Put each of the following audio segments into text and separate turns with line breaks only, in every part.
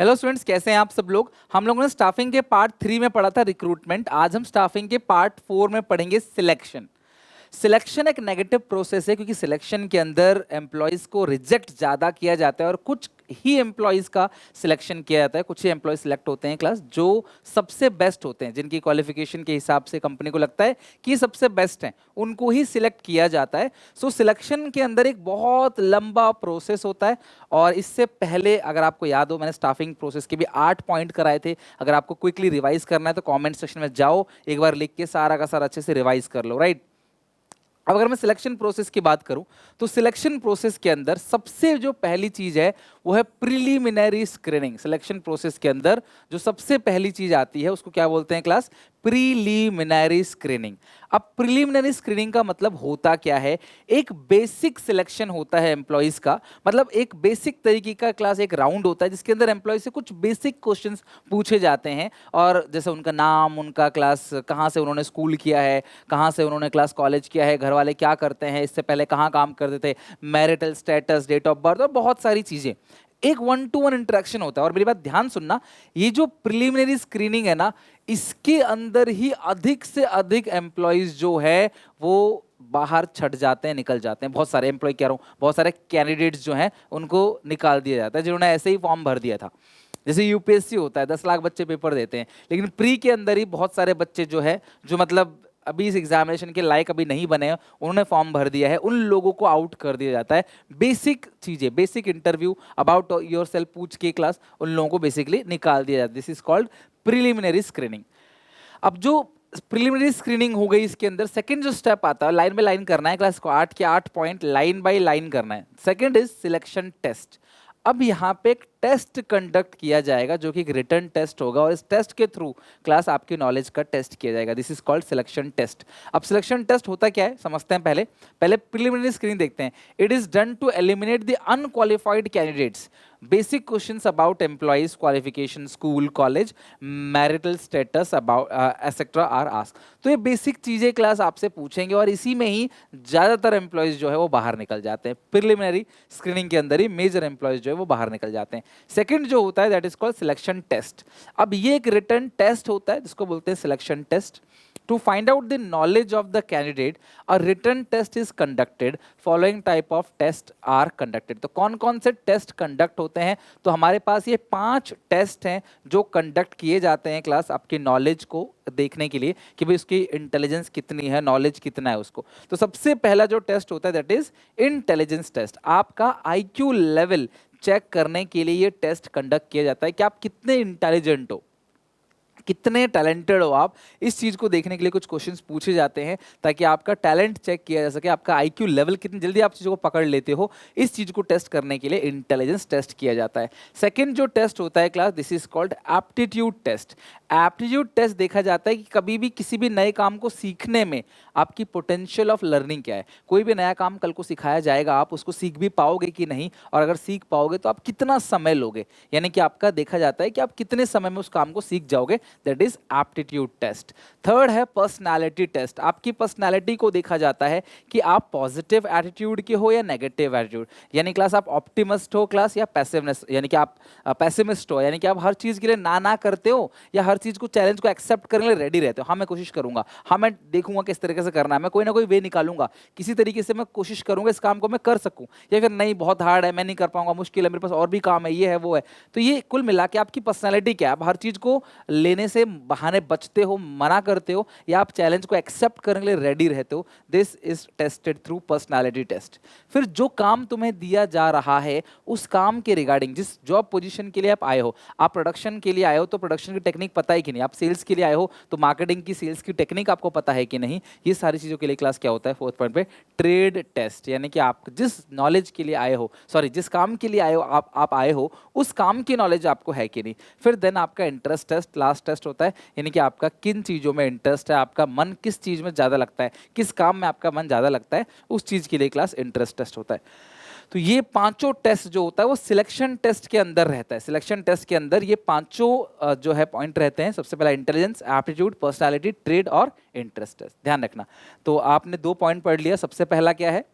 Hello students, कैसे हैं आप सब लोग। हम लोगों ने स्टाफिंग के पार्ट 3 में पढ़ा था रिक्रूटमेंट। आज हम स्टाफिंग के पार्ट 4 में पढ़ेंगे सिलेक्शन। सिलेक्शन एक नेगेटिव प्रोसेस है क्योंकि सिलेक्शन के अंदर एम्प्लॉयज को रिजेक्ट ज़्यादा किया जाता है और कुछ ही एम्प्लॉयज का सिलेक्शन किया जाता है। कुछ ही एम्प्लॉयज सिलेक्ट होते हैं क्लास जो सबसे बेस्ट होते हैं, जिनकी क्वालिफिकेशन के हिसाब से कंपनी को लगता है कि सबसे बेस्ट हैं, उनको ही सिलेक्ट किया जाता है। सो सिलेक्शन के अंदर एक बहुत लंबा प्रोसेस होता है। और इससे पहले अगर आपको याद हो, मैंने स्टाफिंग प्रोसेस के भी 8 पॉइंट कराए थे। अगर आपको क्विकली रिवाइज करना है तो कमेंट सेक्शन में जाओ, एक बार लिख के सारा का सारा अच्छे से रिवाइज कर लो, राइट। अब अगर मैं सिलेक्शन प्रोसेस की बात करूं तो सिलेक्शन प्रोसेस के अंदर सबसे जो पहली चीज है वो है प्रिलिमिनरी स्क्रीनिंग। सिलेक्शन प्रोसेस के अंदर जो सबसे पहली चीज आती है उसको क्या बोलते हैं क्लास? Preliminary screening. अब प्रीलिमिनरी स्क्रीनिंग का मतलब होता क्या है? एक बेसिक सिलेक्शन होता है एम्प्लॉयज का, मतलब एक बेसिक तरीके का क्लास एक राउंड होता है जिसके अंदर एम्प्लॉयज से कुछ बेसिक क्वेश्चंस पूछे जाते हैं। और जैसे उनका नाम, उनका क्लास, कहाँ से उन्होंने स्कूल किया है, कहाँ से उन्होंने क्लास कॉलेज किया है, घर वाले क्या करते हैं, इससे पहले कहाँ काम करते थे, marital status, date of birth और बहुत सारी चीजें। एक 1-to-1 इंटरेक्शन होता है। और मेरी बात ध्यान सुनना, ये जो प्रिलिमिनरी स्क्रीनिंग है ना, इसके अंदर ही अधिक से अधिक एम्प्लॉयज जो है वो बाहर छट जाते हैं, निकल जाते हैं। बहुत सारे एम्प्लॉय कह रहा हूँ, बहुत सारे कैंडिडेट्स जो हैं उनको निकाल दिया जाता है जिन्होंने ऐसे ही फॉर्म भर दिया था। जैसे यूपीएससी होता है, 10 लाख बच्चे पेपर देते हैं, लेकिन प्री के अंदर ही बहुत सारे बच्चे जो है जो मतलब अभी इस एग्जामिनेशन के लायक अभी नहीं बने हैं, उन्होंने फॉर्म भर दिया है, उन लोगों को आउट कर दिया जाता है। बेसिक चीजें, basic interview about your self पूछ के क्लास उन लोगों को बेसिकली निकाल दिया जाता है। This is called preliminary screening. अब जो प्रिलिमिनरी स्क्रीनिंग हो गई, इसके अंदर सेकंड जो स्टेप आता है, लाइन बाय लाइन करना है क्लास को, 8 के 8 पॉइंट लाइन बाय लाइन करना है। Second is selection test. अब यहाँ पे एक टेस्ट कंडक्ट किया जाएगा जो कि एक रिटर्न टेस्ट होगा और इस टेस्ट के थ्रू क्लास आपकी नॉलेज का टेस्ट किया जाएगा। This is called selection test. अब सिलेक्शन टेस्ट होता क्या है समझते हैं। पहले पहले प्रिलिमिनरी स्क्रीनिंग देखते हैं। It is done to eliminate the unqualified candidates. Basic questions about employees qualification, school, college, marital status about etcetera are asked. तो ये बेसिक चीजें क्लास आपसे पूछेंगे और इसी में ही ज्यादातर एम्प्लॉयज जो है वो बाहर निकल जाते हैं। प्रिलिमिनरी स्क्रीनिंग के अंदर ही मेजर एम्प्लॉयज जो है वो बाहर निकल जाते हैं। सेकंड जो होता है that is called selection test. अब ये एक रिटर्न टेस्ट होता है जिसको बोलते हैं selection test. To find out the knowledge of the candidate, a written test is conducted. Following type of test are conducted. तो कौन कौन से टेस्ट कंडक्ट होते हैं? तो हमारे पास ये 5 टेस्ट हैं जो कंडक्ट किए जाते हैं क्लास आपकी नॉलेज को देखने के लिए कि भाई उसकी इंटेलिजेंस कितनी है, नॉलेज कितना है उसको। तो सबसे पहला जो टेस्ट होता है दैट इज इंटेलिजेंस टेस्ट। आपका आईक्यू लेवल चेक करने के लिए ये टेस्ट कंडक्ट किया जाता है कि आप कितने इंटेलिजेंट हो, कितने टैलेंटेड हो आप। इस चीज को देखने के लिए कुछ क्वेश्चंस पूछे जाते हैं ताकि आपका टैलेंट चेक किया जा सके, आपका आईक्यू लेवल कितनी जल्दी आप चीजों को पकड़ लेते हो। इस चीज को टेस्ट करने के लिए इंटेलिजेंस टेस्ट किया जाता है। सेकंड जो टेस्ट होता है class, this is called aptitude test. Aptitude test देखा जाता है कि कभी भी किसी भी नए काम को सीखने में आपकी पोटेंशियल ऑफ लर्निंग क्या है। कोई भी नया काम कल को सिखाया जाएगा, आप उसको सीख भी पाओगे कि नहीं, और अगर सीख पाओगे तो आप कितना समय लोगे, यानी कि आपका देखा जाता है कि आप कितने समय में उस काम को सीख जाओगे। That is aptitude test. Third है पर्सनालिटी टेस्ट। आपकी पर्सनालिटी को देखा जाता है कि आप पॉजिटिव एटीट्यूड के हो या नेगेटिव एटीट्यूड, यानी क्लास आप ऑप्टिमिस्ट हो क्लास या पैसिवनेस, यानी कि आप पैसिमिस्ट हो, यानी कि आप हर चीज के लिए ना करते हो या हर चीज को, चैलेंज को एक्सेप्ट करने के लिए रेडी रहते हो। हाँ मैं कोशिश करूंगा, हाँ मैं देखूंगा किस तरीके से करना है, मैं कोई ना कोई वे निकालूंगा, किसी तरीके से मैं कोशिश करूंगा इस काम को मैं कर सकूं, या फिर नहीं बहुत हार्ड है मैं नहीं कर पाऊंगा, मुश्किल है, मेरे पास और भी काम है, ये है वो है। तो ये कुल मिला के आपकी पर्सनैलिटी क्या है। आप हर चीज को लेने से बहाने बचते हो, मना करते हो, या आप चैलेंज को एक्सेप्ट करने के लिए रेडी रहते हो। This is tested through personality test. फिर जो काम तुम्हें दिया जा रहा है उस काम के रिगार्डिंग, जिस जॉब पोजीशन के लिए आप आए हो, आप प्रोडक्शन के लिए आए हो तो प्रोडक्शन की टेक्निक पता है कि नहीं, आप सेल्स के लिए आए हो तो मार्केटिंग की, सेल्स की टेक्निक आपको पता है कि नहीं। ये सारी चीजों के लिए क्लास क्या होता है, फोर्थ पॉइंट पे ट्रेड टेस्ट, यानी कि आप जिस नॉलेज के लिए आए हो, सॉरी जिस काम के लिए आए हो, आप आए हो उस काम की नॉलेज आपको है कि नहीं। फिर देन आपका इंटरेस्ट टेस्ट, लास्ट टेस्ट होता है, यानी कि आपका किन चीजों में इंटरेस्ट है, आपका मन किस चीज में ज्यादा लगता है, किस काम में आपका मन ज्यादा लगता है, उस चीज के लिए क्लास इंटरेस्ट टेस्ट होता है। तो ये पांचों टेस्ट जो होता है वो सिलेक्शन टेस्ट के अंदर रहता है। सिलेक्शन टेस्ट के अंदर ये पांचों जो है पॉइंट रहते हैं। सबसे पहला इंटेलिजेंस, एप्टीट्यूड, पर्सनालिटी, ट्रेड और इंटरेस्ट टेस्ट। ध्यान रखना। तो आपने 2 पॉइंट पढ़ लिया। सबसे पहला क्या है,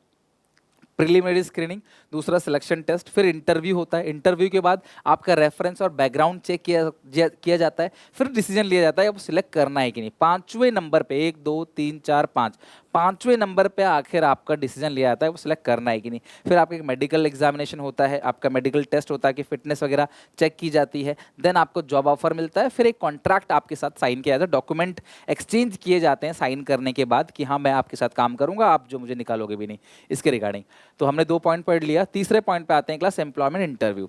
प्रिलिमिनरी स्क्रीनिंग, दूसरा सिलेक्शन टेस्ट, फिर इंटरव्यू होता है। इंटरव्यू के बाद आपका रेफरेंस और बैकग्राउंड चेक किया जाता है, फिर डिसीजन लिया जाता है अब सिलेक्ट करना है कि नहीं। पांचवें नंबर पे, 1 2 3 4 5, पांचवें नंबर पे आखिर आपका डिसीजन लिया जाता है वो सिलेक्ट करना है कि नहीं। फिर आपका एक मेडिकल एग्जामिनेशन होता है, आपका मेडिकल टेस्ट होता है कि फिटनेस वगैरह चेक की जाती है। देन आपको जॉब ऑफर मिलता है, फिर एक कॉन्ट्रैक्ट आपके साथ साइन किया जाता है, डॉक्यूमेंट एक्सचेंज किए जाते हैं साइन करने के बाद कि हाँ मैं आपके साथ काम करूंगा, आप जो मुझे निकालोगे भी नहीं, इसके रिगार्डिंग। तो हमने 2 पॉइंट पढ़ लिया। तीसरे पॉइंट पे आते हैं क्लास, एम्प्लॉयमेंट इंटरव्यू।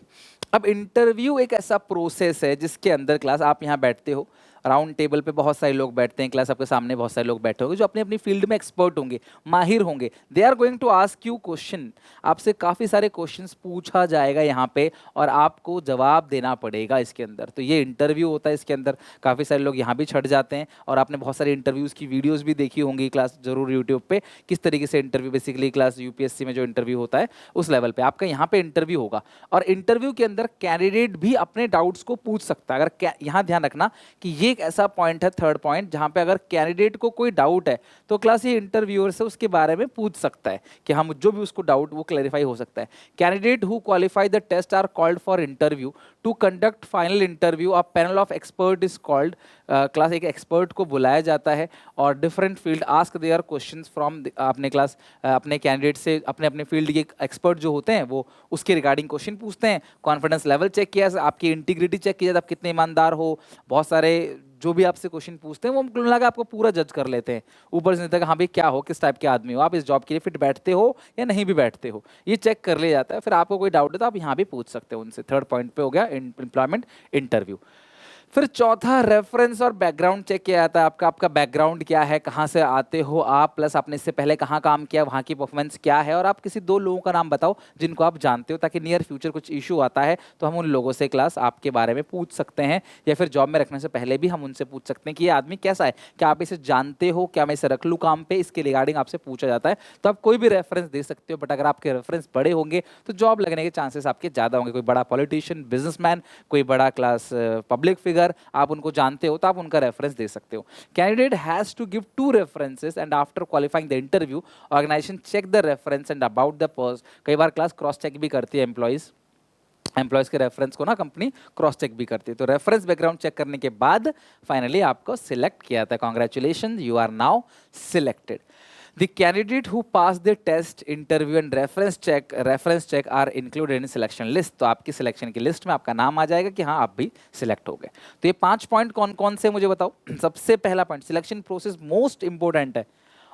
अब इंटरव्यू एक ऐसा प्रोसेस है जिसके अंदर क्लास आप यहाँ बैठते हो, राउंड टेबल पे बहुत सारे लोग बैठते हैं, क्लास आपके सामने बहुत सारे लोग बैठे होंगे जो अपनी अपनी फील्ड में एक्सपर्ट होंगे, माहिर होंगे। They are going to ask you question, आपसे काफ़ी सारे क्वेश्चंस पूछा जाएगा यहाँ पे और आपको जवाब देना पड़ेगा इसके अंदर। तो ये इंटरव्यू होता है, इसके अंदर काफ़ी सारे लोग यहाँ भी छट जाते हैं और आपने बहुत सारे इंटरव्यूज़ की वीडियोज़ भी देखी होंगी क्लास जरूर यूट्यूब पे, किस तरीके से इंटरव्यू बेसिकली क्लास यूपीएससी में जो इंटरव्यू होता है उस लेवल पे आपका यहाँ पे इंटरव्यू होगा। और इंटरव्यू के अंदर कैंडिडेट भी अपने डाउट्स को पूछ सकता है। अगर यहाँ ध्यान रखना कि ये एक ऐसा पॉइंट है, थर्ड पॉइंट, जहां पे अगर कैंडिडेट को कोई डाउट है तो क्लास ये इंटरव्यूअर से उसके बारे में पूछ सकता है कि हम जो भी उसको डाउट वो क्लैरिफाई हो सकता है। Candidate who qualify the test are called for interview to conduct final interview. A panel of expert is called, class एक एक्सपर्ट को बुलाया जाता है और different field ask their questions from अपने क्लास अपने कैंडिडेट से, अपने अपने फील्ड के एक्सपर्ट जो होते हैं वो उसके रिगार्डिंग क्वेश्चन पूछते हैं। कॉन्फिडेंस लेवल चेक किया, आपकी इंटीग्रिटी चेक की जाती है, आप कितने ईमानदार हो। बहुत सारे जो भी आपसे क्वेश्चन पूछते हैं वो कुल मिला के आपको पूरा जज कर लेते हैं ऊपर से नीचे तक, हाँ भाई क्या हो, किस टाइप के आदमी हो, आप इस जॉब के लिए फिट बैठते हो या नहीं भी बैठते हो, ये चेक कर लिया जाता है। फिर आपको कोई डाउट है तो आप यहाँ भी पूछ सकते हो उनसे। थर्ड पॉइंट पे हो गया एम्प्लॉयमेंट इंटरव्यू। फिर चौथा, रेफरेंस और बैकग्राउंड चेक किया जाता है। आपका बैकग्राउंड क्या है, कहाँ से आते हो आप, प्लस आपने इससे पहले कहाँ काम किया, वहाँ की परफॉर्मेंस क्या है, और आप किसी 2 लोगों का नाम बताओ जिनको आप जानते हो, ताकि नियर फ्यूचर कुछ इशू आता है तो हम उन लोगों से क्लास आपके बारे में पूछ सकते हैं, या फिर जॉब में रखने से पहले भी हम उनसे पूछ सकते हैं कि ये आदमी कैसा है, क्या आप इसे जानते हो, क्या मैं इसे रख लूँ काम पे, इसके रिगार्डिंग आपसे पूछा जाता है। तो आप कोई भी रेफरेंस दे सकते हो, बट अगर आपके रेफरेंस बड़े होंगे तो जॉब लगने के चांसेस आपके ज़्यादा होंगे। कोई बड़ा पॉलिटिशियन, बिजनेसमैन, कोई बड़ा क्लास पब्लिक फिगर आप उनको जानते हो तो आप उनका रेफरेंस दे सकते हो। Candidate has to give 2 references and after qualifying the interview organisation check the reference and about the person. कई बार क्लास क्रॉस चेक भी करती है एम्प्लॉयज़ के रेफरेंस को ना, कंपनी क्रॉस चेक भी करती है। तो रेफरेंस बैकग्राउंड चेक करने के बाद फाइनली आपको सिलेक्ट किया था। Congratulation, you are now selected. The candidate who passed the test, interview and reference check are included in selection list। तो आपकी सिलेक्शन की लिस्ट में आपका नाम आ जाएगा कि हाँ आप भी सिलेक्ट हो गए। तो ये 5 पॉइंट कौन कौन से मुझे बताओ। सबसे पहला point, selection process most important है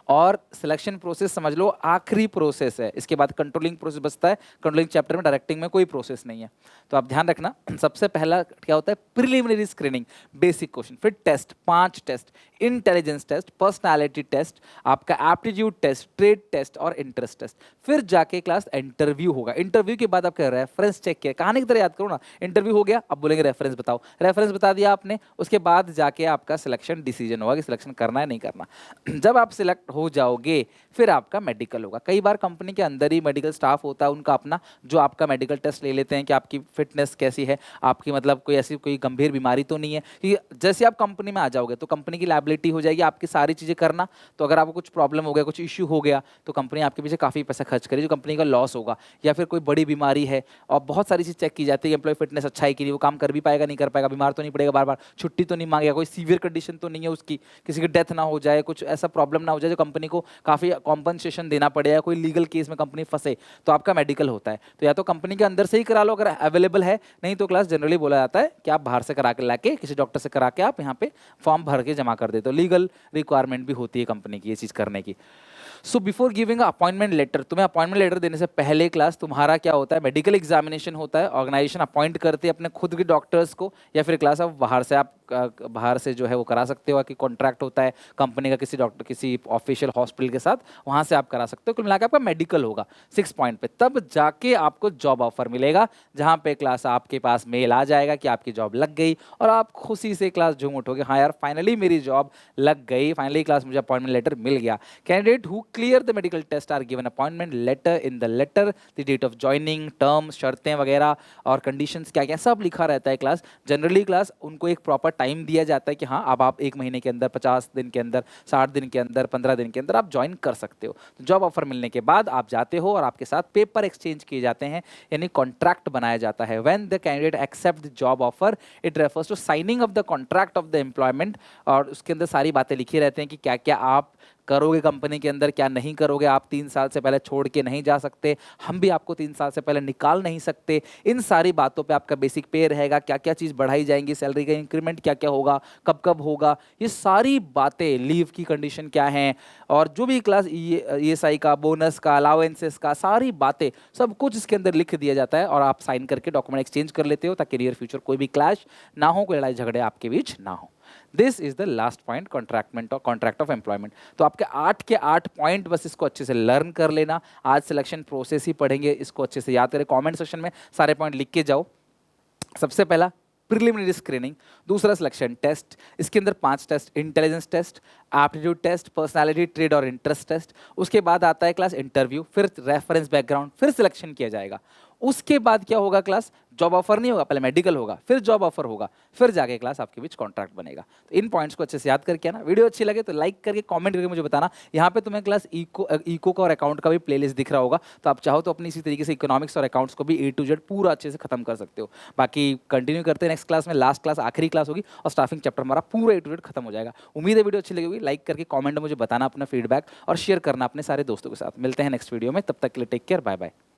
और सिलेक्शन प्रोसेस समझ लो आखिरी प्रोसेस है। इसके बाद कंट्रोलिंग प्रोसेस बचता है, कंट्रोलिंग चैप्टर में, डायरेक्टिंग में कोई प्रोसेस नहीं है। तो आप ध्यान रखना, सबसे पहला क्या होता है, प्रिलिमिनरी स्क्रीनिंग, बेसिक क्वेश्चन, फिर test, 5 test, intelligence test, personality test, आपका एप्टीट्यूड टेस्ट, ट्रेड टेस्ट और इंटरेस्ट टेस्ट। फिर जाके क्लास इंटरव्यू होगा। इंटरव्यू के बाद आपका रेफरेंस चेक किया, कहानी की तरह याद करो ना, इंटरव्यू हो गया, अब बोलेंगे रेफरेंस बताओ, रेफरेंस बता दिया आपने, उसके बाद जाके आपका सिलेक्शन डिसीजन होगा कि सिलेक्शन करना है नहीं करना। जब आप सिलेक्ट हो जाओगे फिर आपका मेडिकल होगा। कई बार कंपनी के अंदर ही मेडिकल स्टाफ होता है, उनका अपना, जो आपका मेडिकल टेस्ट ले लेते हैं कि आपकी फिटनेस कैसी है, आपकी मतलब कोई ऐसी कोई गंभीर बीमारी तो नहीं है। कि जैसे आप कंपनी में आ जाओगे तो कंपनी की लायबिलिटी हो जाएगी आपकी सारी चीज़ें करना। तो अगर आपको कुछ प्रॉब्लम हो गया, कुछ इश्यू हो गया तो कंपनी आपके पीछे काफ़ी पैसा खर्च करेगी, जो कंपनी का लॉस होगा। या फिर कोई बड़ी बीमारी है और बहुत सारी चीज़ चेक की जाती है, एम्प्लॉय फिटनेस अच्छा है कि नहीं, वो काम कर भी पाएगा नहीं कर पाएगा, बीमार तो नहीं पड़ेगा, बार बार छुट्टी तो नहीं मांगेगा, कोई सीवियर कंडीशन तो नहीं है उसकी, किसी की डेथ ना हो जाए, कुछ ऐसा प्रॉब्लम ना हो जाए जो कंपनी को काफ़ी कॉम्पनसेशन देना पड़ेगा, कोई लीगल केस में कंपनी फंसे, तो आपका मेडिकल होता है। तो या तो कंपनी के अंदर से ही करा लो अगर अवेलेबल है, नहीं तो क्लास जनरली बोला जाता है कि आप बाहर से करा के लाके किसी डॉक्टर से करा के आप यहाँ पे फॉर्म भर के जमा कर दे। तो लीगल रिक्वायरमेंट भी होती है कंपनी की ये चीज़ करने की। So before giving appointment letter, तुम्हें अपॉइंटमेंट लेटर देने से पहले क्लास तुम्हारा क्या होता है, मेडिकल एग्जामिनेशन होता है। ऑर्गेनाइजेशन अपॉइंट करती है अपने खुद के डॉक्टर्स को, या फिर क्लास आप बाहर से जो है वो करा सकते हो कि कॉन्ट्रैक्ट होता है कंपनी का किसी डॉक्टर, किसी ऑफिशियल हॉस्पिटल के साथ, वहाँ से आप करा सकते हो। कुल मिलाकर आपका मेडिकल होगा 6 पॉइंट पे, तब जाके आपको जॉब ऑफर मिलेगा, जहाँ पे क्लास आपके पास मेल आ जाएगा कि आपकी जॉब लग गई और आप खुशी से क्लास झूम उठोगे, हाँ यार फाइनली मेरी जॉब लग गई, फाइनली क्लास मुझे अपॉइंटमेंट लेटर मिल गया। Candidate who clear the medical test are given appointment letter, in the letter the date of joining, terms, शर्तें वगैरह और कंडीशंस क्या क्या सब लिखा रहता है क्लास। जनरली क्लास उनको एक प्रॉपर टाइम दिया जाता है कि हाँ अब आप 1 महीने के अंदर, 50 दिन के अंदर, 60 दिन के अंदर, 15 दिन के अंदर आप ज्वाइन कर सकते हो। तो जॉब ऑफर मिलने के बाद आप जाते हो और आपके साथ पेपर एक्सचेंज किए जाते हैं, यानी कॉन्ट्रैक्ट बनाया जाता है। When the candidate accept the job offer, it refers to signing off the contract of the employment. और उसके अंदर सारी बातें लिखी रहते हैं कि क्या क्या आप करोगे कंपनी के अंदर, क्या नहीं करोगे। आप 3 साल से पहले छोड़ के नहीं जा सकते, हम भी आपको 3 साल से पहले निकाल नहीं सकते। इन सारी बातों पे आपका बेसिक पे रहेगा, क्या क्या चीज़ बढ़ाई जाएंगी, सैलरी का इंक्रीमेंट क्या क्या होगा, कब कब होगा, ये सारी बातें, लीव की कंडीशन क्या है, और जो भी क्लास ESI का, बोनस का, अलाउंसेस का, सारी बातें सब कुछ इसके अंदर लिख दिया जाता है। और आप साइन करके डॉक्यूमेंट एक्सचेंज कर लेते हो ताकि नियर फ्यूचर कोई भी क्लैश ना हो, कोई लड़ाई झगड़े आपके बीच ना हो। This is the last point, contract of employment. तो आपके 8 के 8 पॉइंट, बस इसको अच्छे से लर्न कर लेना। आज सिलेक्शन प्रोसेस ही पढ़ेंगे, इसको अच्छे से याद करें। कमेंट सेक्शन में सारे पॉइंट लिख के जाओ। सबसे पहला प्रिलिमिनरी स्क्रीनिंग, दूसरा सिलेक्शन टेस्ट, इसके अंदर 5 test, intelligence test, aptitude test, personality, trade और इंटरेस्ट टेस्ट। उसके बाद आता है क्लास इंटरव्यू, फिर रेफरेंस बैकग्राउंड, फिर सिलेक्शन किया जाएगा। उसके बाद क्या होगा क्लास, जॉब ऑफर नहीं होगा, पहले मेडिकल होगा, फिर जॉब ऑफर होगा, फिर जाके क्लास आपके बीच कॉन्ट्रैक्ट बनेगा। तो इन पॉइंट्स को अच्छे से याद करके आना। वीडियो अच्छी लगे तो लाइक करके कमेंट करके मुझे बताना। यहाँ पे तुम्हें क्लास इको का और अकाउंट का भी प्लेलिस्ट दिख रहा होगा, तो आप चाहो तो अपनी इसी तरीके से इकोनॉमिक्स और अकाउंट्स को भी A to Z पूरा अच्छे से खत्म कर सकते हो। बाकी कंटिन्यू करते हैं नेक्स्ट क्लास में, लास्ट क्लास आखिरी क्लास होगी और स्टाफिंग चैप्टर हमारा पूरा A to Z खत्म हो जाएगा। उम्मीद है वीडियो अच्छी लगी होगी। लाइक करके कमेंट में मुझे बताना अपना फीडबैक और शेयर करना अपने सारे दोस्तों के साथ। मिलते हैं नेक्स्ट वीडियो में, तब तक के लिए टेक केयर, बाय बाय।